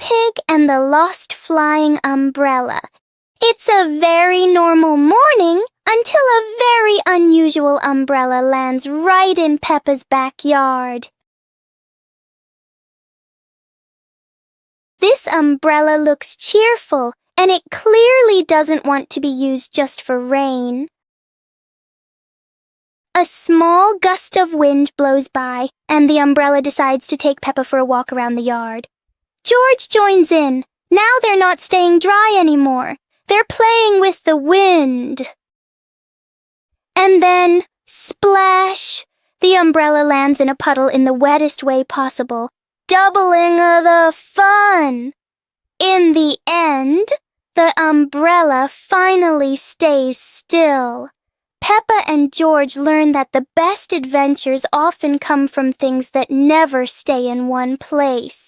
Pig and the Lost Flying Umbrella. It's a very normal morning until a very unusual umbrella lands right in Peppa's backyard. This umbrella looks cheerful, and it clearly doesn't want to be used just for rain. A small gust of wind blows by, and the umbrella decides to take Peppa for a walk around the yard. George joins in. Now they're not staying dry anymore. They're playing with the wind. And then, splash! The umbrella lands in a puddle in the wettest way possible, doubling the fun. In the end, the umbrella finally stays still. Peppa and George learn that the best adventures often come from things that never stay in one place.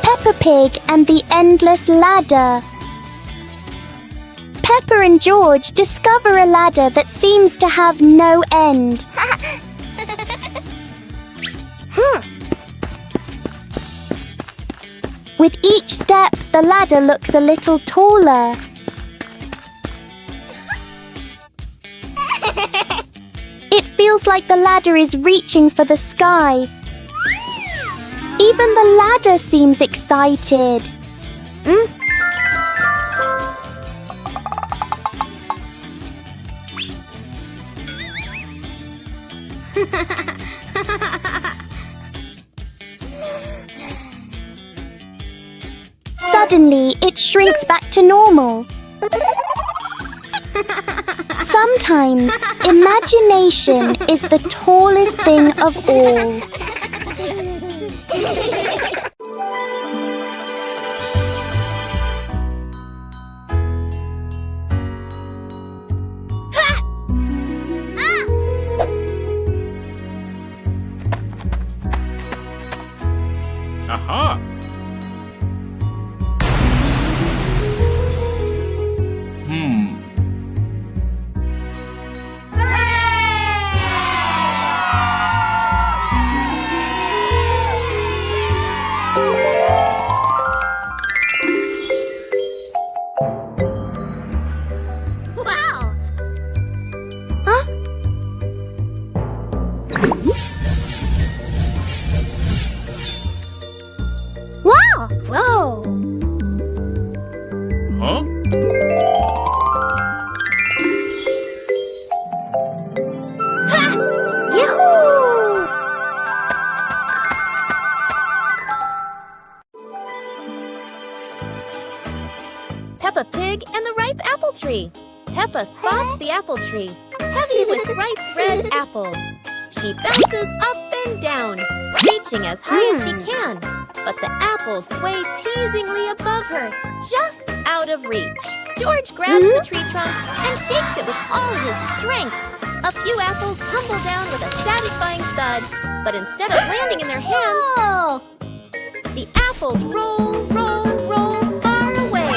Peppa Pig and the Endless Ladder. Peppa and George discover a ladder that seems to have no end. With each step, the ladder looks a little taller. It feels like the ladder is reaching for the sky. Even the ladder seems excited. Suddenly, it shrinks back to normal. Sometimes, imagination is the tallest thing of all. Aha! Wow! Huh? Wow! Whoa! Huh? Yahoo! Peppa Pig and the ripe apple tree. Peppa spots the apple tree, heavy with ripe red apples. She bounces up and down, reaching as high as she can. But the apples sway teasingly above her, just out of reach. George grabs the tree trunk and shakes it with all his strength. A few apples tumble down with a satisfying thud, but instead of landing in their hands, the apples roll, roll, roll far away.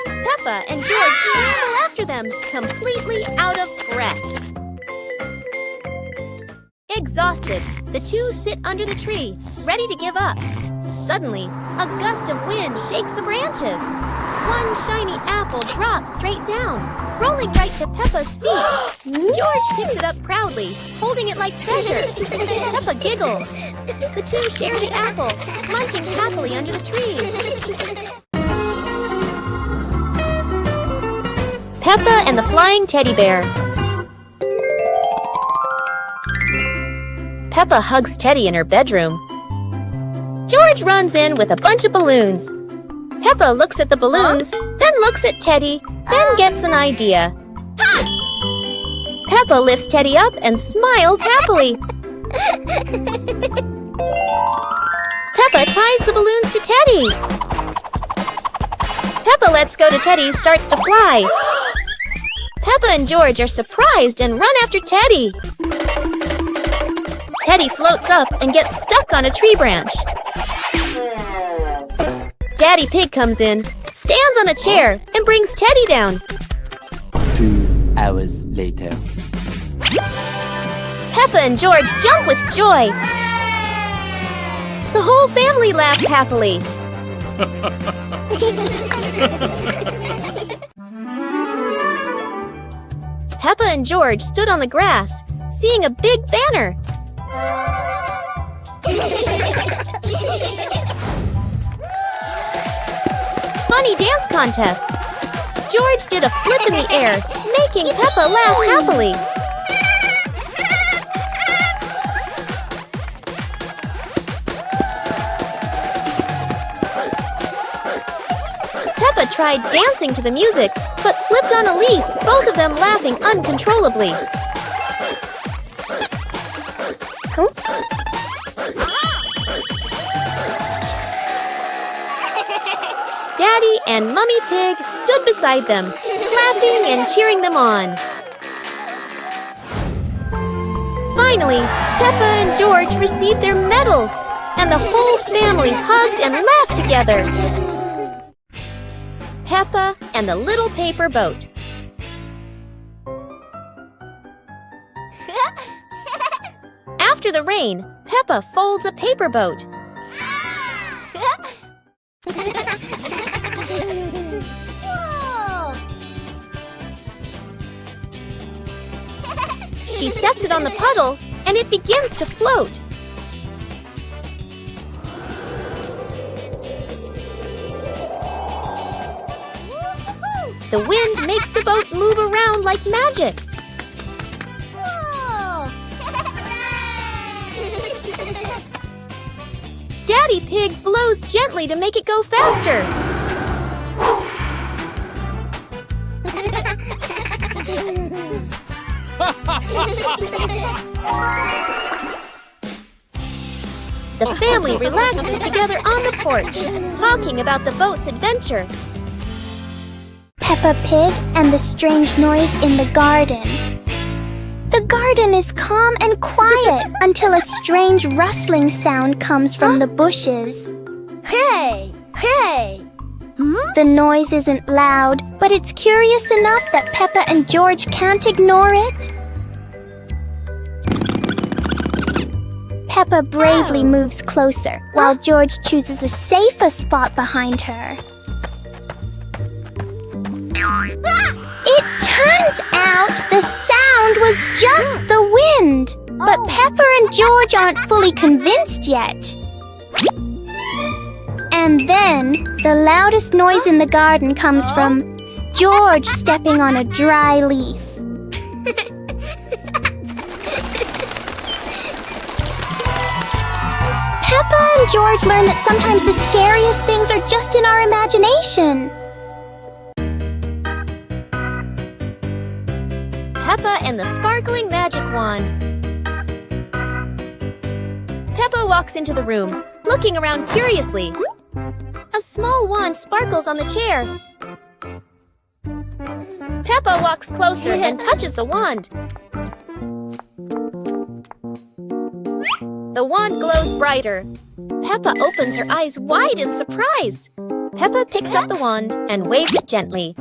Peppa and George scramble after them, completely out of breath. Exhausted, the two sit under the tree, ready to give up. Suddenly, a gust of wind shakes the branches. One shiny apple drops straight down, rolling right to Peppa's feet. George picks it up proudly, holding it like treasure. Peppa giggles. The two share the apple, munching happily under the tree. Peppa and the Flying Teddy Bear. Peppa hugs Teddy in her bedroom. George runs in with a bunch of balloons. Peppa looks at the balloons, then looks at Teddy, then gets an idea. Peppa lifts Teddy up and smiles happily. Peppa ties the balloons to Teddy. Peppa lets go to Teddy, starts to fly. Peppa and George are surprised and run after Teddy. Teddy floats up and gets stuck on a tree branch. Daddy Pig comes in, stands on a chair, and brings Teddy down. 2 hours later. Peppa and George jump with joy. The whole family laughs happily. Peppa and George stood on the grass, seeing a big banner. Funny dance contest. George did a flip in the air, making Peppa laugh happily. Peppa tried dancing to the music, but slipped on a leaf, both of them laughing uncontrollably. Daddy and Mummy Pig stood beside them, clapping and cheering them on. Finally, Peppa and George received their medals, and the whole family hugged and laughed together. Peppa and the Little Paper Boat. After the rain, Peppa folds a paper boat. She sets it on the puddle, and it begins to float. The wind makes the boat move around like magic. Daddy Pig blows gently to make it go faster. The family relaxes together on the porch, talking about the boat's adventure. Peppa Pig and the strange noise in the garden. The garden is calm and quiet until a strange rustling sound comes from the bushes. Hey! Hey! The noise isn't loud, but it's curious enough that Peppa and George can't ignore it. Peppa bravely moves closer, while George chooses a safer spot behind her. It turns out the sound was just the wind, but Peppa and George aren't fully convinced yet. And then, the loudest noise in the garden comes from George stepping on a dry leaf. Peppa and George learn that sometimes the scariest things are just in our imagination. Peppa and the sparkling magic wand. Peppa walks into the room, looking around curiously. A small wand sparkles on the chair. Peppa walks closer and touches the wand. The wand glows brighter. Peppa opens her eyes wide in surprise. Peppa picks up the wand and waves it gently.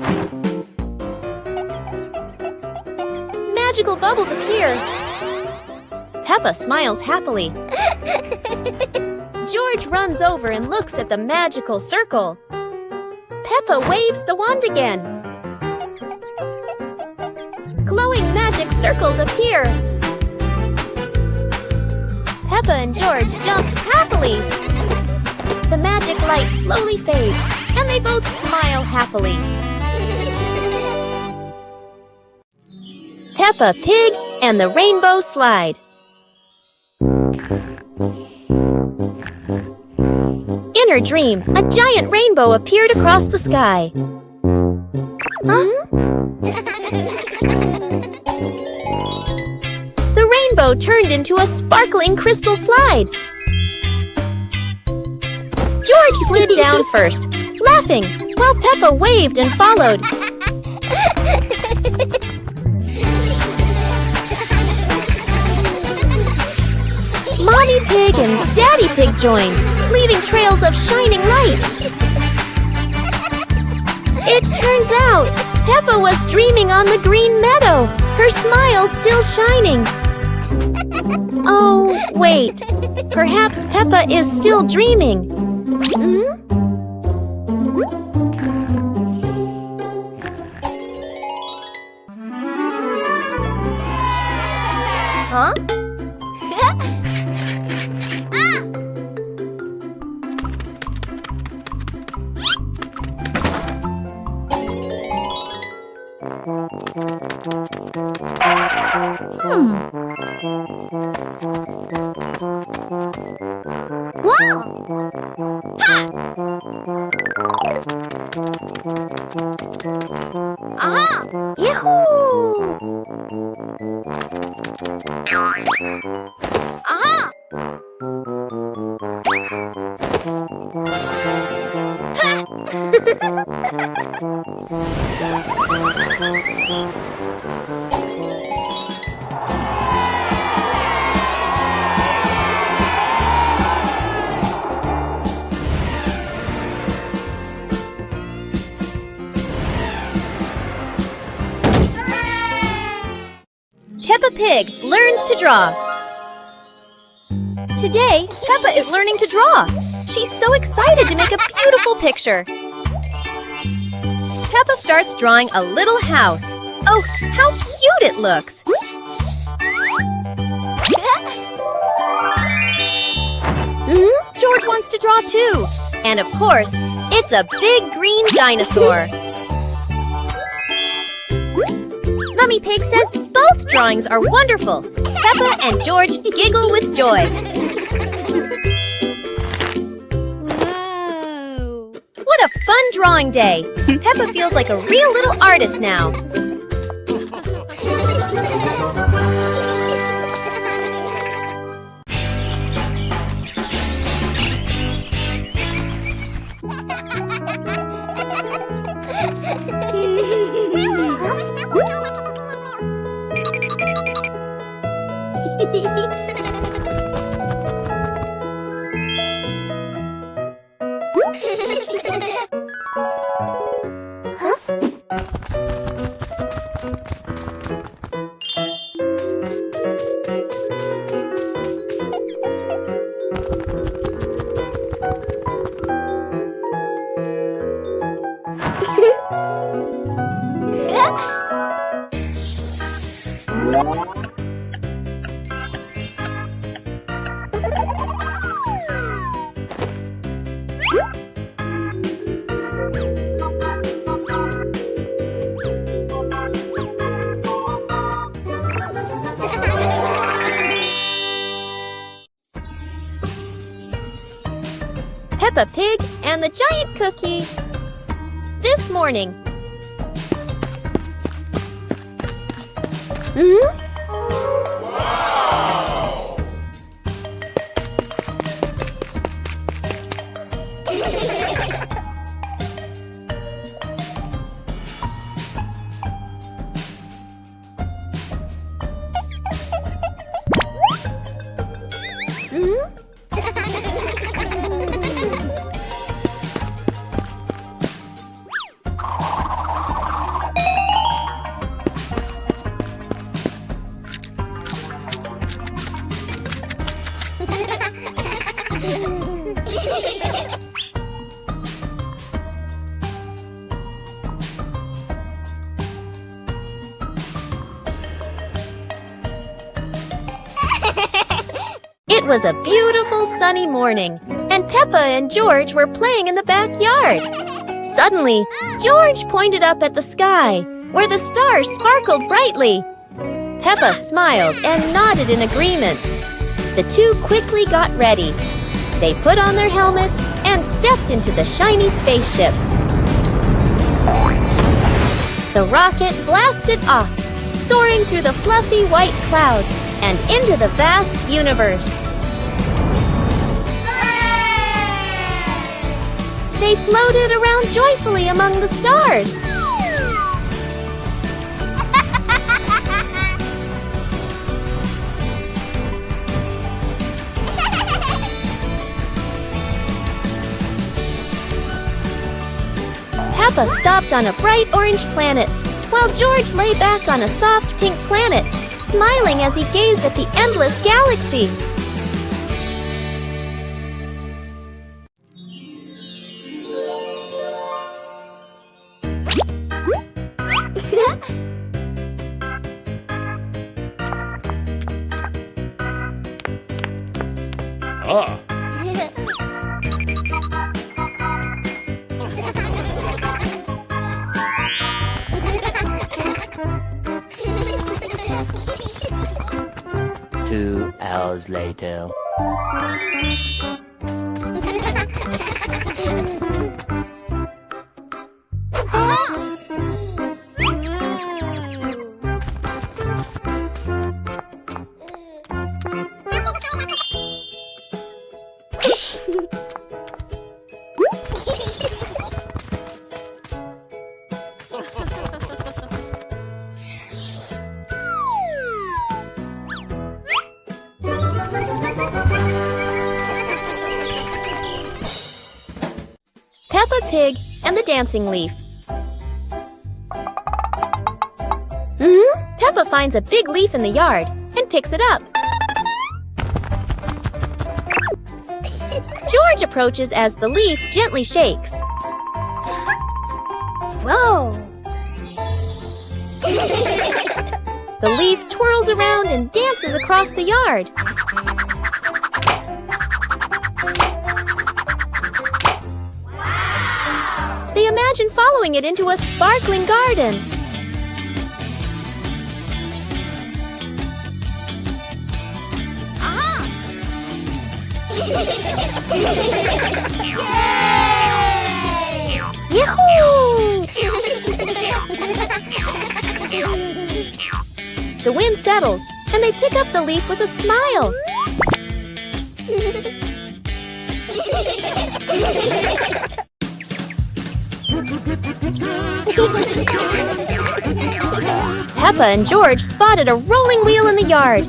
Magical bubbles appear. Peppa smiles happily. George runs over and looks at the magical circle. Peppa waves the wand again. Glowing magic circles appear. Peppa and George jump happily. The magic light slowly fades, and they both smile happily. Peppa Pig and the Rainbow Slide. In her dream, a giant rainbow appeared across the sky. The rainbow turned into a sparkling crystal slide. George slid down first, laughing, while Peppa waved and followed. Mommy Pig and Daddy Pig joined, leaving trails of shining light. It turns out, Peppa was dreaming on the green meadow, her smile still shining. Oh, wait. Perhaps Peppa is still dreaming. Huh? Peppa Pig learns to draw. Today, Peppa is learning to draw. She's so excited to make a beautiful picture. Peppa starts drawing a little house. Oh, how cute it looks! George wants to draw too. And of course, it's a big green dinosaur. Mummy Pig says both drawings are wonderful. Peppa and George giggle with joy. What a fun drawing day! Peppa feels like a real little artist now. Peppa Pig and the Giant Cookie. This morning, It was a beautiful sunny morning, and Peppa and George were playing in the backyard. Suddenly, George pointed up at the sky, where the stars sparkled brightly. Peppa smiled and nodded in agreement. The two quickly got ready. They put on their helmets and stepped into the shiny spaceship. The rocket blasted off, soaring through the fluffy white clouds and into the vast universe. They floated around joyfully among the stars. Peppa stopped on a bright orange planet, while George lay back on a soft pink planet, smiling as he gazed at the endless galaxy. Ah. 2 hours later. Peppa Pig and the Dancing Leaf. Peppa finds a big leaf in the yard and picks it up. George approaches as the leaf gently shakes. Whoa! The leaf twirls around and dances across the yard. They imagine following it into a sparkling garden. Yahoo! The wind settles, and they pick up the leaf with a smile. Peppa and George spotted a rolling wheel in the yard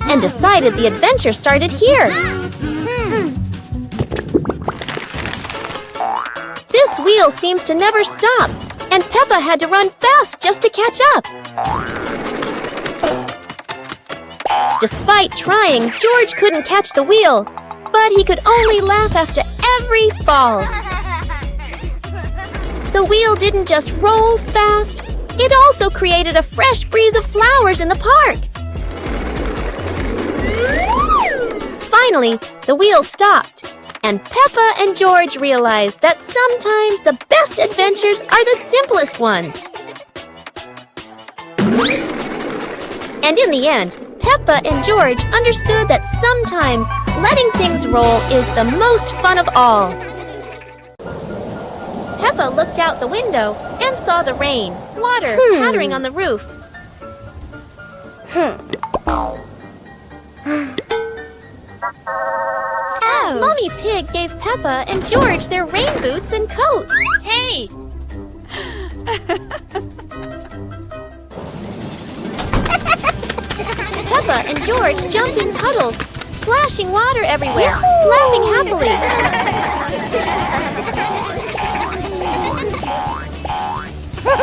and decided the adventure started here. This wheel seems to never stop, and Peppa had to run fast just to catch up. Despite trying, George couldn't catch the wheel, but he could only laugh after every fall. The wheel didn't just roll fast, it also created a fresh breeze of flowers in the park. Finally, the wheel stopped, and Peppa and George realized that sometimes the best adventures are the simplest ones. And in the end, Peppa and George understood that sometimes letting things roll is the most fun of all. Peppa looked out the window and saw the rain, water pattering on the roof. Mommy Pig gave Peppa and George their rain boots and coats. Hey! Peppa and George jumped in puddles, splashing water everywhere, laughing happily.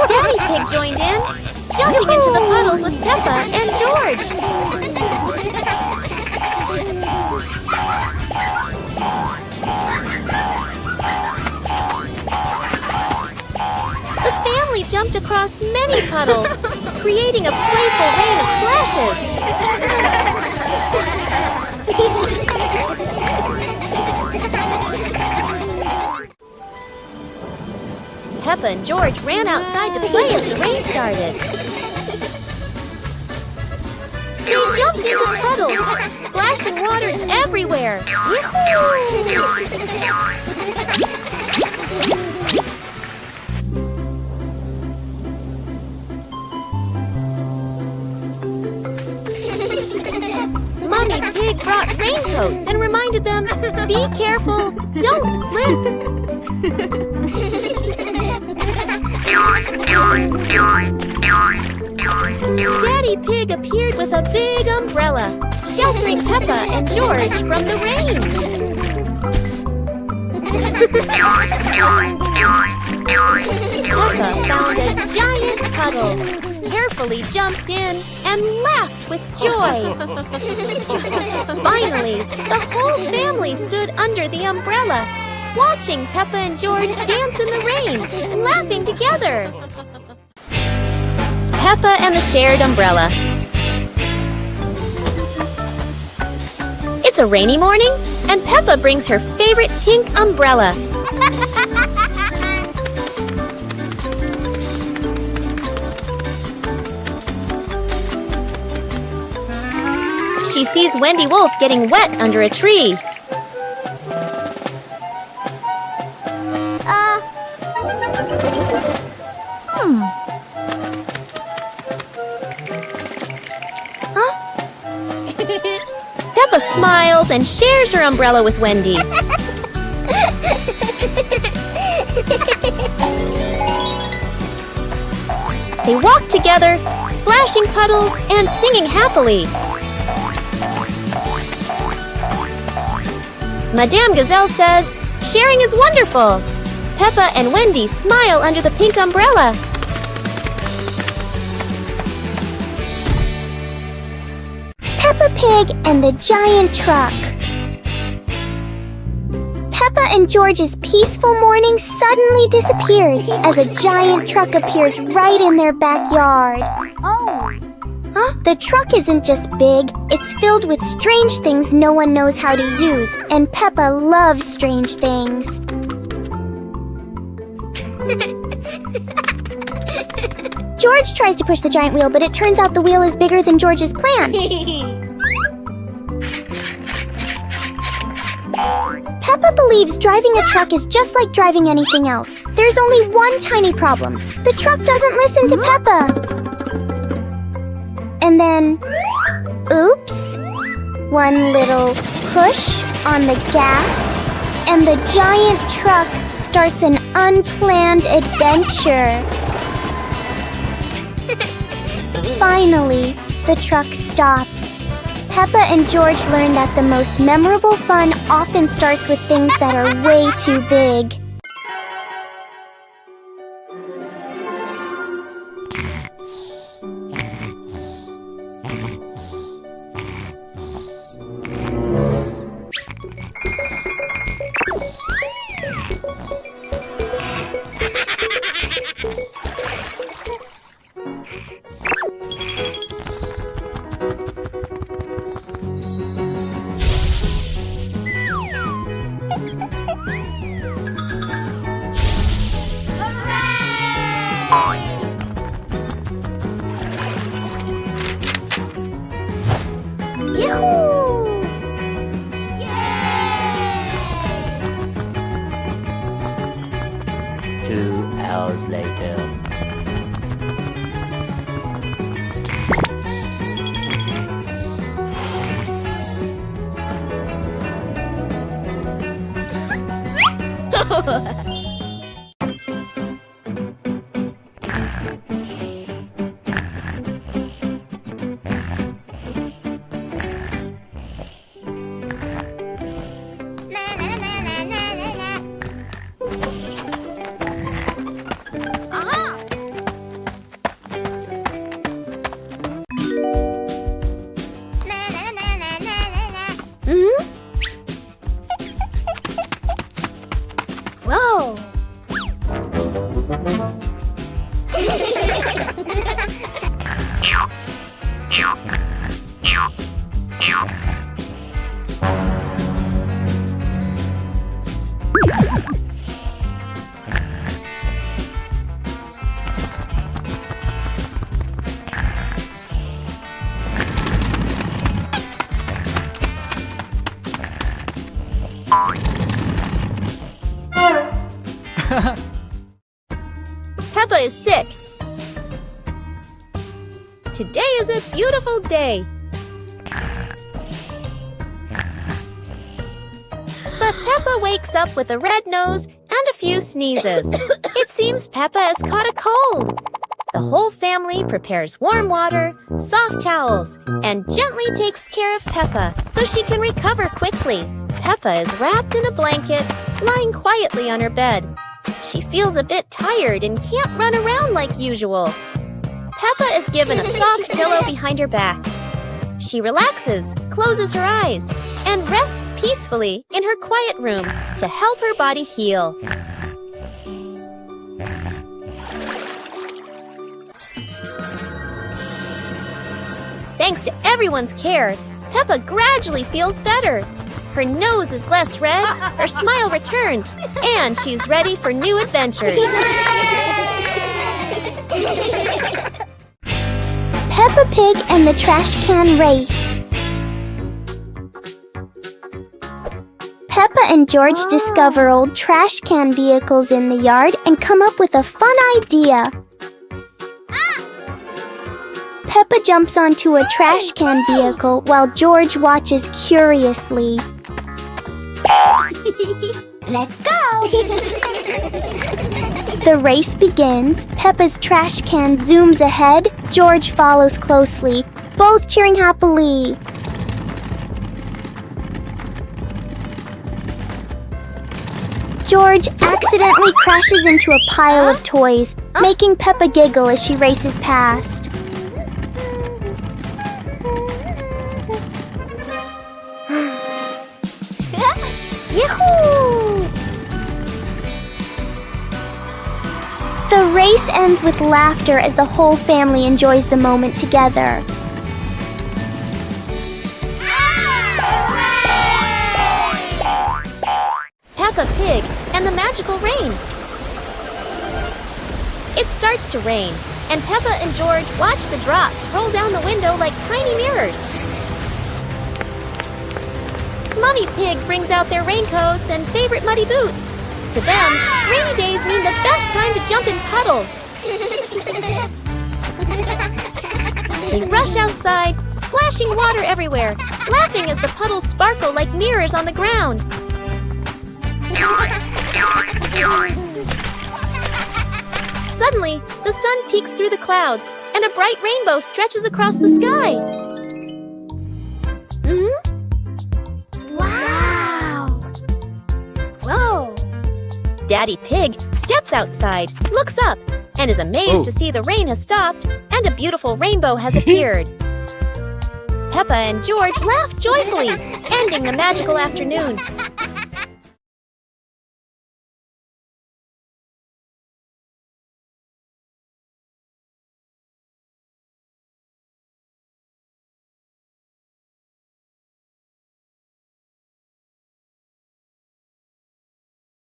Daddy Pig joined in, jumping into the puddles with Peppa and George. The family jumped across many puddles, creating a playful rain of splashes. Peppa and George ran outside to play as the rain started. They jumped into puddles, splashing water everywhere. Mommy Pig brought raincoats and reminded them, be careful, don't slip. Daddy Pig appeared with a big umbrella, sheltering Peppa and George from the rain. Peppa found a giant puddle, carefully jumped in, and laughed with joy. Finally, the whole family stood under the umbrella, watching Peppa and George dance in the rain, laughing together. Peppa and the shared umbrella. It's a rainy morning, and Peppa brings her favorite pink umbrella. She sees Wendy Wolf getting wet under a tree. Peppa smiles and shares her umbrella with Wendy. They walk together, splashing puddles and singing happily. Madame Gazelle says, sharing is wonderful. Peppa and Wendy smile under the pink umbrella. Peppa Pig and the Giant Truck. Peppa and George's peaceful morning suddenly disappears as a giant truck appears right in their backyard. Huh? The truck isn't just big, it's filled with strange things no one knows how to use, and Peppa loves strange things. George tries to push the giant wheel, but it turns out the wheel is bigger than George's plan. Peppa believes driving a truck is just like driving anything else. There's only one tiny problem. The truck doesn't listen to Peppa. And then, oops, one little push on the gas, and the giant truck starts an unplanned adventure. Finally, the truck stops. Peppa and George learn that the most memorable fun often starts with things that are way too big. Yahoo! 2 hours later. Whoa! Peppa is sick. Today is a beautiful day. But Peppa wakes up with a red nose and a few sneezes. It seems Peppa has caught a cold. The whole family prepares warm water, soft towels, and gently takes care of Peppa so she can recover quickly. Peppa is wrapped in a blanket, lying quietly on her bed. She feels a bit tired and can't run around like usual. Peppa is given a soft pillow behind her back. She relaxes, closes her eyes, and rests peacefully in her quiet room to help her body heal. Thanks to everyone's care, Peppa gradually feels better. Her nose is less red, her smile returns, and she's ready for new adventures. Peppa Pig and the Trash Can Race. Peppa and George discover old trash can vehicles in the yard and come up with a fun idea. Peppa jumps onto a trash can vehicle while George watches curiously. Let's go! The race begins. Peppa's trash can zooms ahead. George follows closely, both cheering happily. George accidentally crashes into a pile of toys, making Peppa giggle as she races past. Yahoo! The race ends with laughter as the whole family enjoys the moment together. Peppa Pig and the Magical Rain. It starts to rain, and Peppa and George watch the drops roll down the window like tiny mirrors. Mummy Pig brings out their raincoats and favorite muddy boots. To them, rainy days mean the best time to jump in puddles. They rush outside, splashing water everywhere, laughing as the puddles sparkle like mirrors on the ground. Suddenly, the sun peeks through the clouds, and a bright rainbow stretches across the sky. Wow! Whoa! Daddy Pig steps outside, looks up, and is amazed to see the rain has stopped and a beautiful rainbow has appeared. Peppa and George laugh joyfully, ending the magical afternoon.